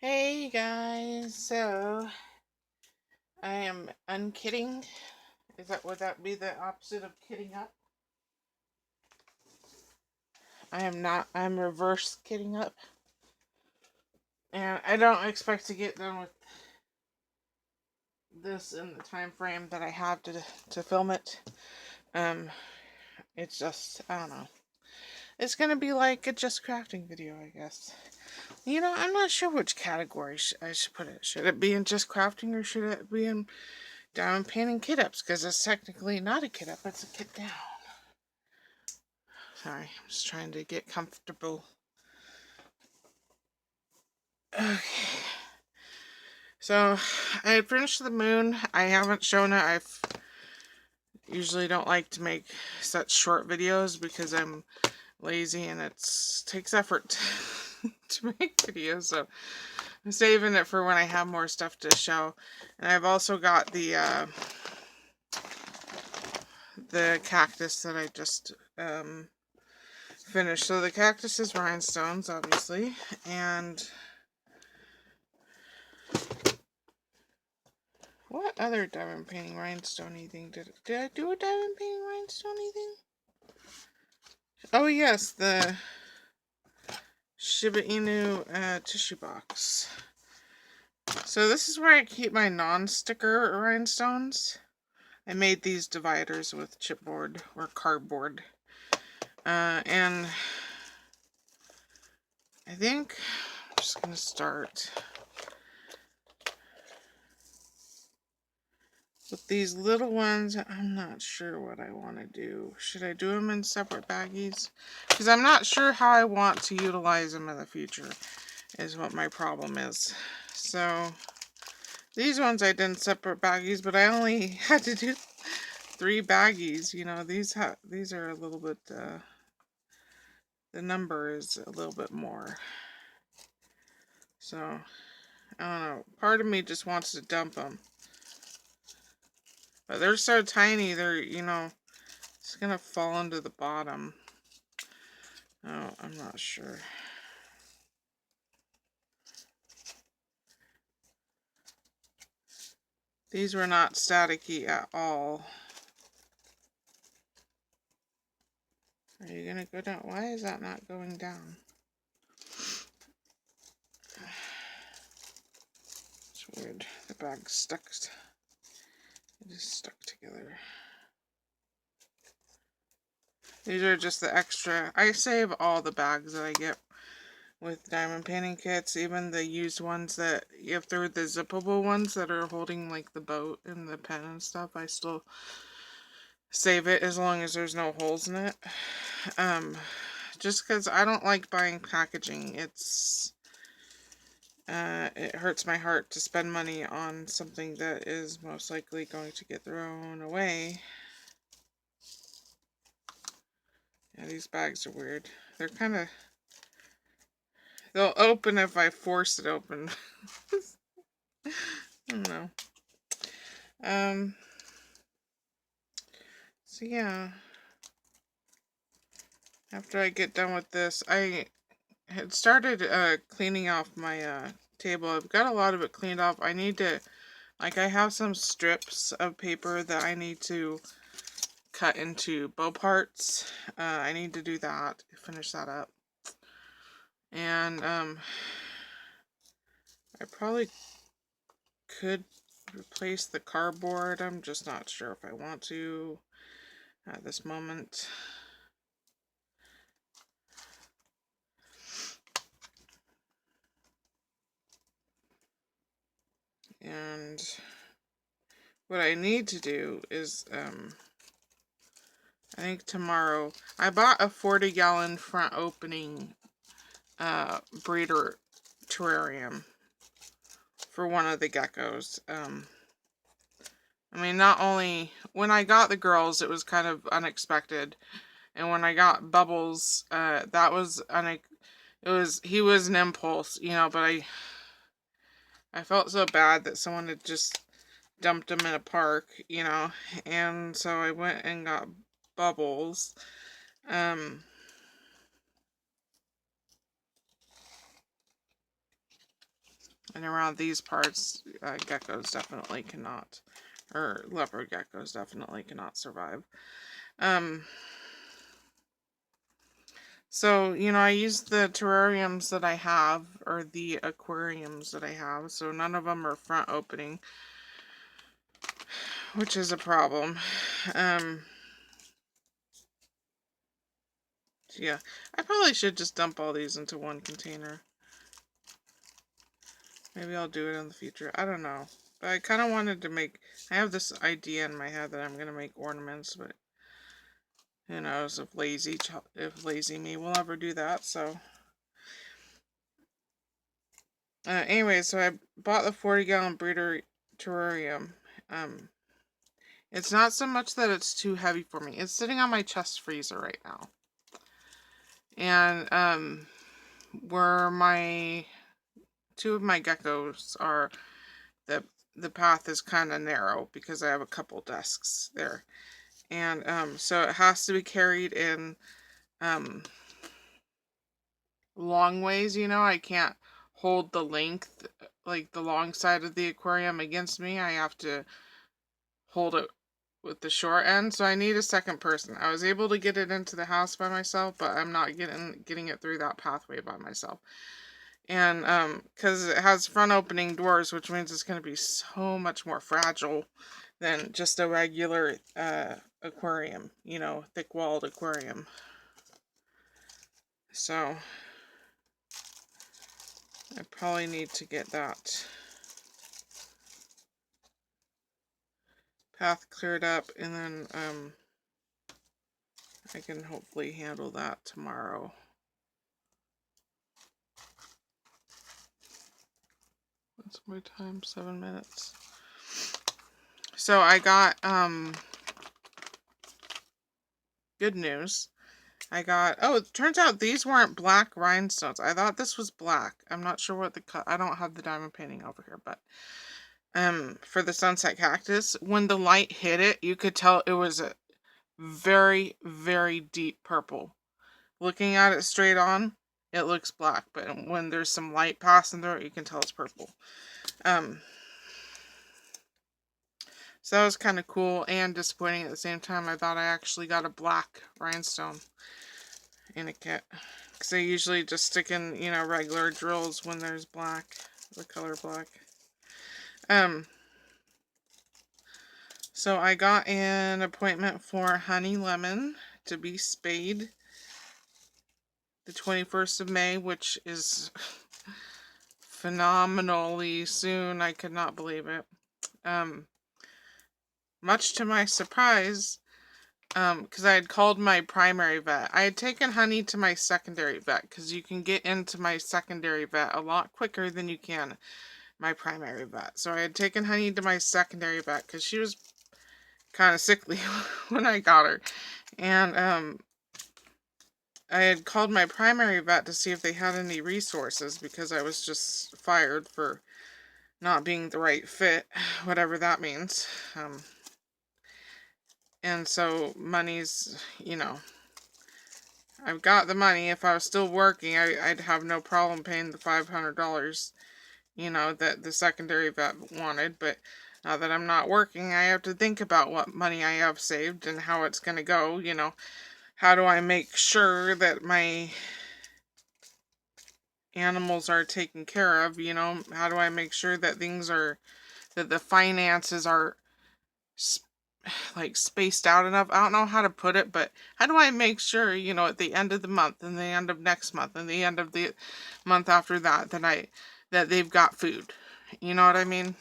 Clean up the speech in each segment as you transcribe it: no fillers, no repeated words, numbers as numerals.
Hey guys, so I am unkidding. Would that be the opposite of kidding up? I am not. I'm reverse kidding up, and I don't expect to get done with this in the time frame that I have to film it. Um, it's just I don't know. It's gonna be like a just crafting video, I guess. I'm not sure which category I should put it. Should it be in just crafting or should it be in diamond painting kit ups? Because it's technically not a kit up; it's a kit down. Sorry, I'm just trying to get comfortable. Okay. So, I finished the moon. I haven't shown it. I usually don't like to make such short videos because I'm lazy and it takes effort to make videos. So, I'm saving it for when I have more stuff to show. And I've also got the cactus that I just finished. So the cactus is rhinestones, obviously, and what other diamond painting rhinestoney thing did I do a diamond painting rhinestoney thing? Oh yes, the Shiba Inu tissue box. So this is where I keep my non-sticker rhinestones. I made these dividers with chipboard or cardboard. And I think I'm just going to start with these little ones. I'm not sure what I want to do. Should I do them in separate baggies? Because I'm not sure how I want to utilize them in the future, is what my problem is. So, these ones I did in separate baggies, but I only had to do 3 baggies. These are a little bit, the number is a little bit more. So, I don't know. Part of me just wants to dump them. But they're so tiny, it's going to fall into the bottom. Oh, I'm not sure. These were not staticky at all. Are you going to go down? Why is that not going down? It's weird. The bag's stuck. It is stuck together. These are just the extra. I save all the bags that I get with diamond painting kits, even the used ones that, if they're the zippable ones that are holding like the boat and the pen and stuff, I still save it as long as there's no holes in it. Just because I don't like buying packaging. It hurts my heart to spend money on something that is most likely going to get thrown away. Yeah, these bags are weird. They're kind of... They'll open if I force it open. I don't know. So yeah. After I get done with this, I had started cleaning off my table. I've got a lot of it cleaned off. I need to... Like, I have some strips of paper that I need to cut into bow parts. I need to do that, finish that up. And I probably could replace the cardboard. I'm just not sure if I want to at this moment. And what I need to do is, I think tomorrow, I bought a 40-gallon front opening breeder terrarium for one of the geckos. I mean, not only, when I got the girls, it was kind of unexpected. And when I got Bubbles, that was, he was an impulse, but I felt so bad that someone had just dumped him in a park, and so I went and got Bubbles. And around these parts, geckos definitely cannot, or leopard geckos definitely cannot survive. So, you know, I use the terrariums that I have, or the aquariums that I have, so none of them are front opening, which is a problem. Yeah, I probably should just dump all these into one container. Maybe I'll do it in the future. I don't know. But I kind of wanted to make... I have this idea in my head that I'm going to make ornaments, but who knows if lazy me will ever do that, so... Anyway, so I bought the 40-gallon breeder terrarium. It's not so much that it's too heavy for me. It's sitting on my chest freezer right now. And, where my... two of my geckos are... The path is kind of narrow because I have a couple desks there. And, so it has to be carried in, long ways, you know. I can't hold the length, like the long side of the aquarium against me. I have to hold it with the short end, so I need a second person. I was able to get it into the house by myself, but I'm not getting it through that pathway by myself. And because it has front opening doors, which means it's going to be so much more fragile than just a regular aquarium, you know, thick-walled aquarium. So I probably need to get that path cleared up, and then I can hopefully handle that tomorrow. What's my time? 7 minutes. So I got good news. I got, oh, it turns out these weren't black rhinestones. I thought this was black. I'm not sure what I don't have the diamond painting over here, but for the sunset cactus, when the light hit it, you could tell it was a very, very deep purple. Looking at it straight on, it looks black, but when there's some light passing through it, you can tell it's purple. So that was kind of cool and disappointing at the same time. I thought I actually got a black rhinestone in a kit. Because I usually just stick in, you know, regular drills when there's black, the color black. So I got an appointment for Honey Lemon to be spayed the 21st of May, which is phenomenally soon. I could not believe it. Much to my surprise, because I had called my primary vet. I had taken Honey to my secondary vet, because you can get into my secondary vet a lot quicker than you can my primary vet. So I had taken Honey to my secondary vet, because she was kind of sickly when I got her. And, I had called my primary vet to see if they had any resources, because I was just fired for not being the right fit, whatever that means. And so money's, you know, I've got the money. If I was still working, I'd have no problem paying the $500, you know, that the secondary vet wanted. But now that I'm not working, I have to think about what money I have saved and how it's going to go, you know. How do I make sure that my animals are taken care of, you know? How do I make sure that that the finances are like spaced out enough? I don't know how to put it, but how do I make sure, you know, at the end of the month and the end of next month and the end of the month after that, that they've got food? You know what I mean?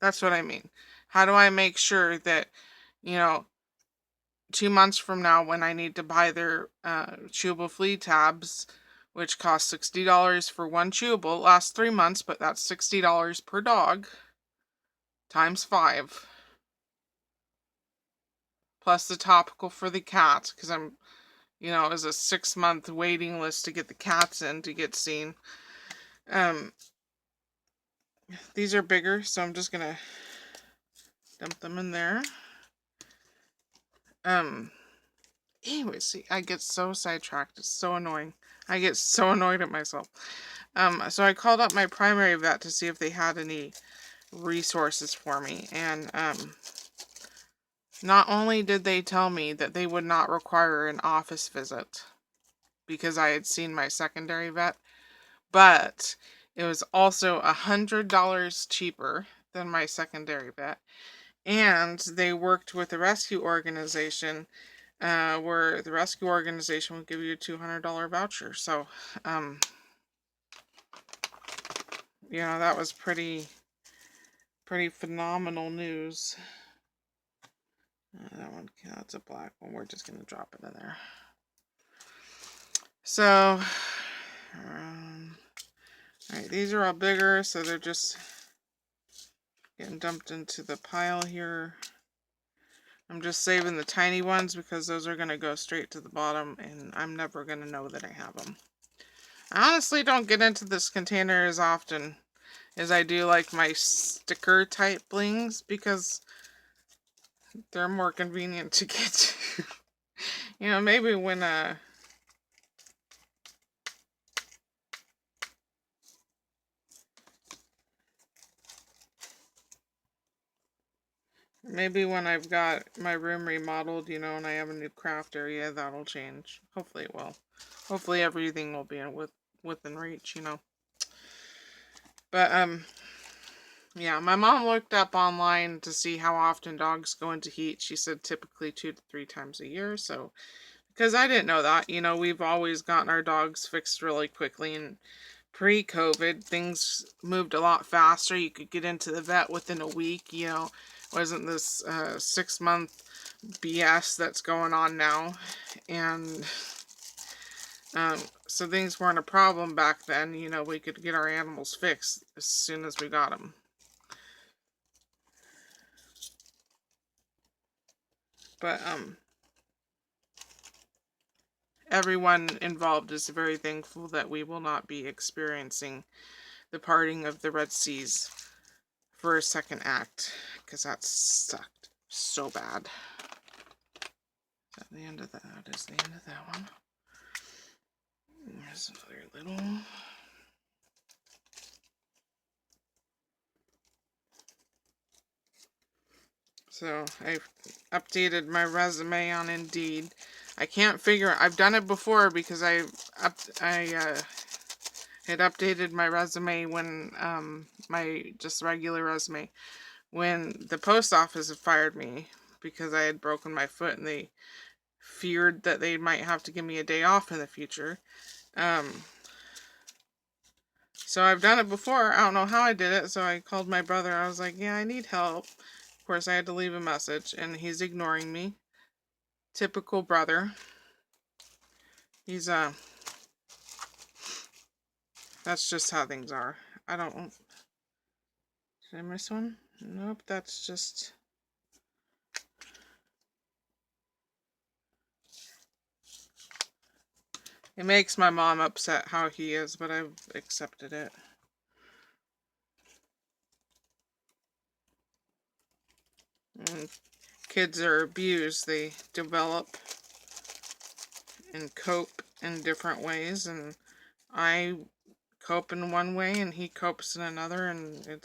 That's what I mean. How do I make sure that, you know, 2 months from now when I need to buy their chewable flea tabs, which cost $60 for one chewable, lasts 3 months, but that's $60 per dog times 5. Plus the topical for the cats, because I'm, you know, it was a 6-month waiting list to get the cats in to get seen. These are bigger, so I'm just gonna dump them in there. Anyway, see, I get so sidetracked. It's so annoying. I get so annoyed at myself. So I called up my primary vet to see if they had any resources for me. And not only did they tell me that they would not require an office visit because I had seen my secondary vet, but it was also $100 cheaper than my secondary vet. And they worked with a rescue organization where the rescue organization would give you a $200 voucher. So, that was pretty phenomenal news. That's a black one. We're just going to drop it in there. So, alright, these are all bigger, so they're just getting dumped into the pile here. I'm just saving the tiny ones because those are going to go straight to the bottom, and I'm never going to know that I have them. I honestly don't get into this container as often as I do like my sticker type blings because they're more convenient to get to. Maybe when I've got my room remodeled, and I have a new craft area, that'll change. Hopefully it will. Hopefully everything will be within reach, But, yeah, my mom looked up online to see how often dogs go into heat. She said typically 2 to 3 times a year, so, because I didn't know that. We've always gotten our dogs fixed really quickly, and pre-COVID, things moved a lot faster. You could get into the vet within a week, wasn't this 6-month BS that's going on now. And so things weren't a problem back then. We could get our animals fixed as soon as we got them. But everyone involved is very thankful that we will not be experiencing the parting of the Red Seas for a second act, because that sucked so bad. Is that the end of that? That is the end of that one. There's another little. So I've updated my resume on Indeed. I can't figure. I've done it before because I had updated my resume when my just regular resume when the post office had fired me because I had broken my foot and they feared that they might have to give me a day off in the future. So I've done it before. I don't know how I did it. So I called my brother. I was like, yeah, I need help. Of course, I had to leave a message, and he's ignoring me. Typical brother. He's, that's just how things are. Did I miss one? Nope, that's just... It makes my mom upset how he is, but I've accepted it. When kids are abused, they develop and cope in different ways, and I cope in one way and he copes in another, and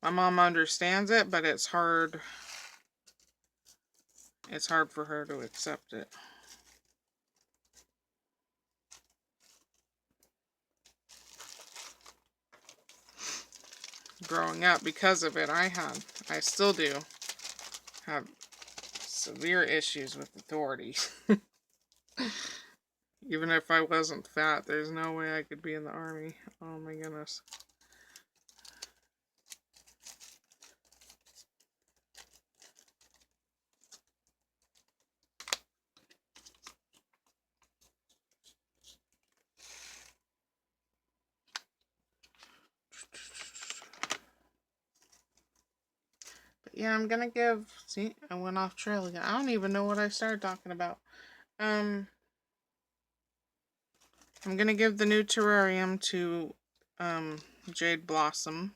my mom understands it, but it's hard for her to accept it. Growing up, because of it, I still do have severe issues with authority. Even if I wasn't fat, there's no way I could be in the army. Oh my goodness. But yeah, I'm gonna give... See, I went off trail again. I don't even know what I started talking about. I'm gonna give the new terrarium to Jade Blossom.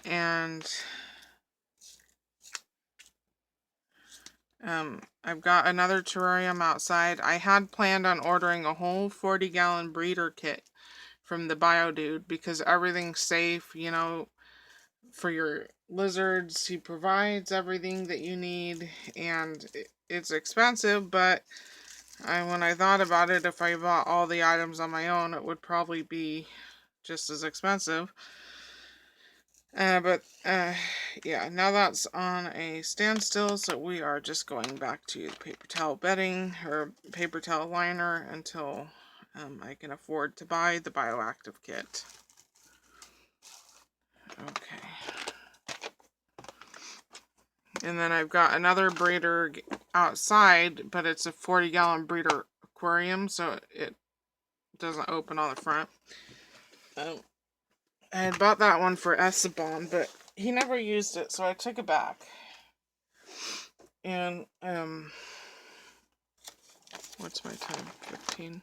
And I've got another terrarium outside. I had planned on ordering a whole 40-gallon breeder kit from the Bio Dude because everything's safe, you know, for your lizards. He provides everything that you need, and it's expensive, but when I thought about it, if I bought all the items on my own, it would probably be just as expensive. Yeah, now that's on a standstill, so we are just going back to paper towel bedding or paper towel liner until I can afford to buy the bioactive kit. Okay. And then I've got another breeder outside, but it's a 40-gallon breeder aquarium, so it doesn't open on the front. I had bought that one for Esteban, but he never used it, so I took it back. And, what's my time? 15.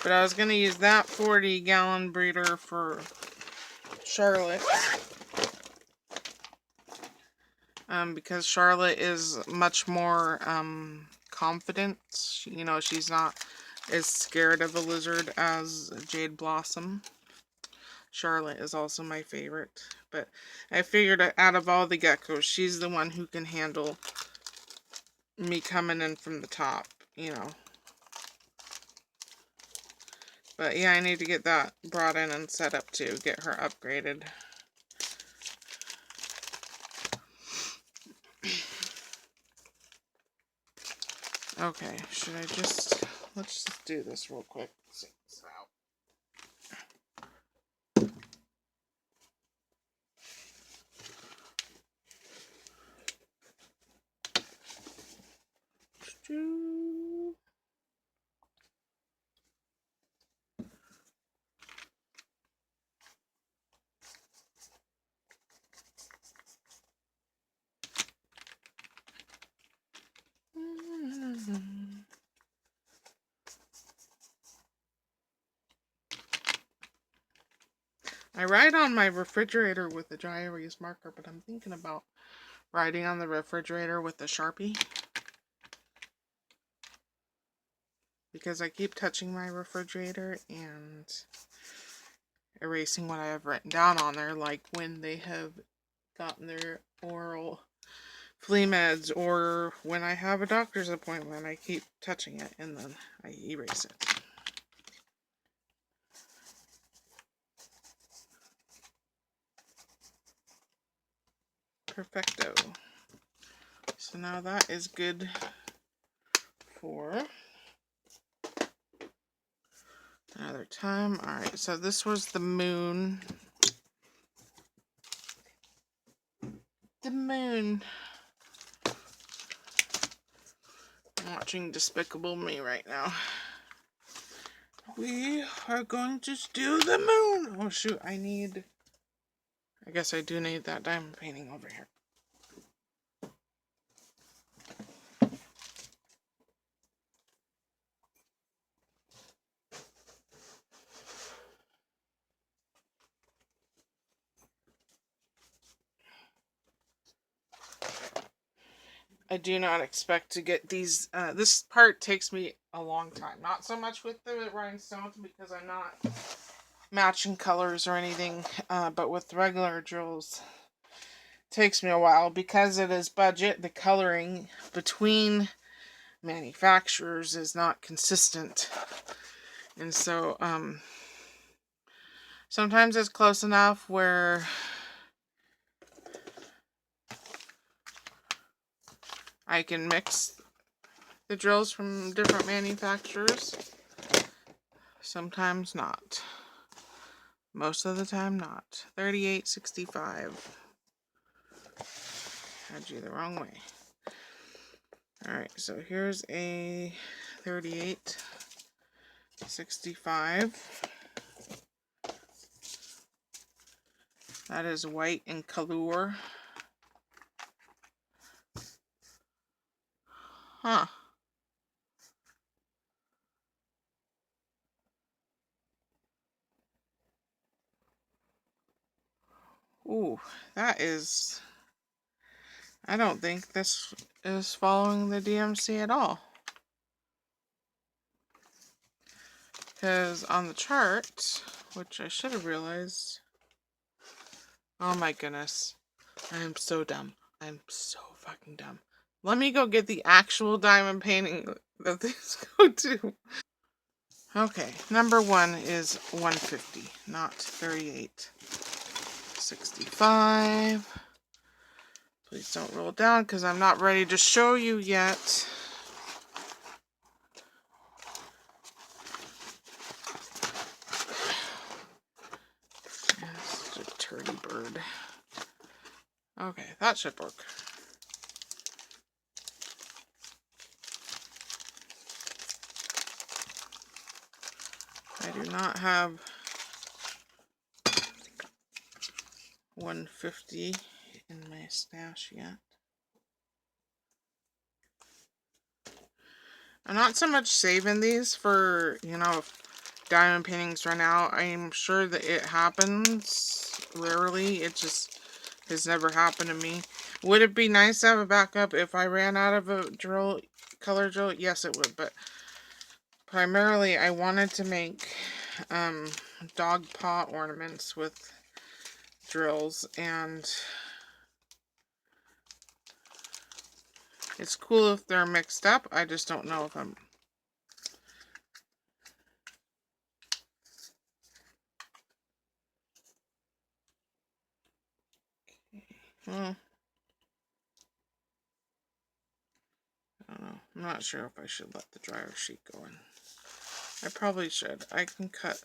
But I was going to use that 40-gallon breeder for Charlotte. Because Charlotte is much more confident. You know, she's not as scared of a lizard as Jade Blossom. Charlotte is also my favorite. But I figured out of all the geckos, she's the one who can handle me coming in from the top, you know. But yeah, I need to get that brought in and set up too, get her upgraded. Okay, let's just do this real quick. See this out. I write on my refrigerator with a dry erase marker, but I'm thinking about writing on the refrigerator with a Sharpie. Because I keep touching my refrigerator and erasing what I have written down on there, like when they have gotten their oral flea meds, or when I have a doctor's appointment, I keep touching it and then I erase it. Perfecto. So now that is good for another time. Alright, so this was the moon. The moon. I'm watching Despicable Me right now. We are going to do the moon. Oh shoot, I guess I do need that diamond painting over here. I do not expect to get these. This part takes me a long time. Not so much with the rhinestones because I'm not matching colors or anything, but with regular drills, it takes me a while because it is budget. The coloring between manufacturers is not consistent, and so sometimes it's close enough where I can mix the drills from different manufacturers. Sometimes not. Most of the time not. 3865. Had you the wrong way. Alright, so here's a 3865. That is white in color. Huh. Ooh, that is... I don't think this is following the DMC at all. Because on the chart, which I should have realized... Oh my goodness. I am so dumb. I'm so fucking dumb. Let me go get the actual diamond painting that these go to. Okay, number 1 is 150, not 38. 65. Please don't roll down because I'm not ready to show you yet. Such a turdy bird. Okay, that should work. I do not have 150 in my stash yet. I'm not so much saving these for, you know, if diamond paintings run out. I'm sure that it happens rarely. It just has never happened to me. Would it be nice to have a backup if I ran out of a drill, color drill? Yes, it would. But primarily, I wanted to make dog paw ornaments with drills, and it's cool if they're mixed up. I just don't know if I'm... Well, I don't know. I'm not sure if I should let the dryer sheet go in. I probably should. I can cut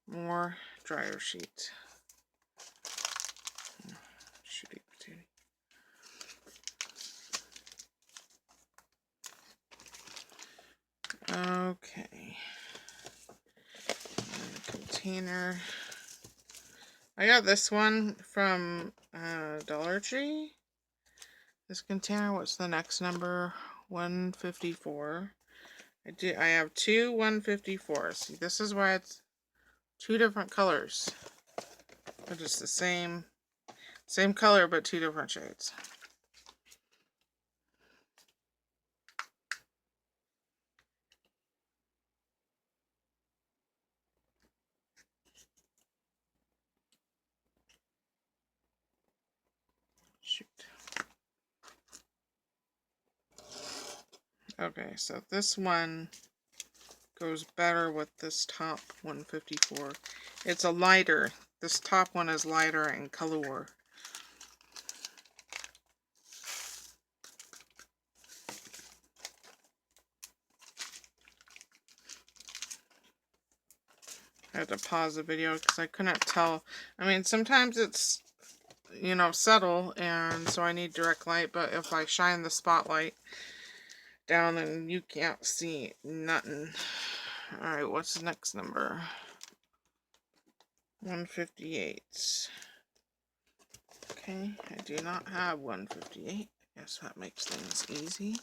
more dryer sheet. Shooty patooty. Okay. Container. I got this one from Dollar Tree. This container, what's the next number? 154. I have two 154s. See, this is why it's two different colors. They're just the same color, but two different shades. Shoot. Okay, so this one goes better with this top 154. It's a lighter. This top one is lighter in color. I had to pause the video because I couldn't tell. I mean, sometimes it's, you know, subtle, and so I need direct light, but if I shine the spotlight down, then you can't see nothing. Alright, what's the next number? 158. Okay, I do not have 158. I guess that makes things easy.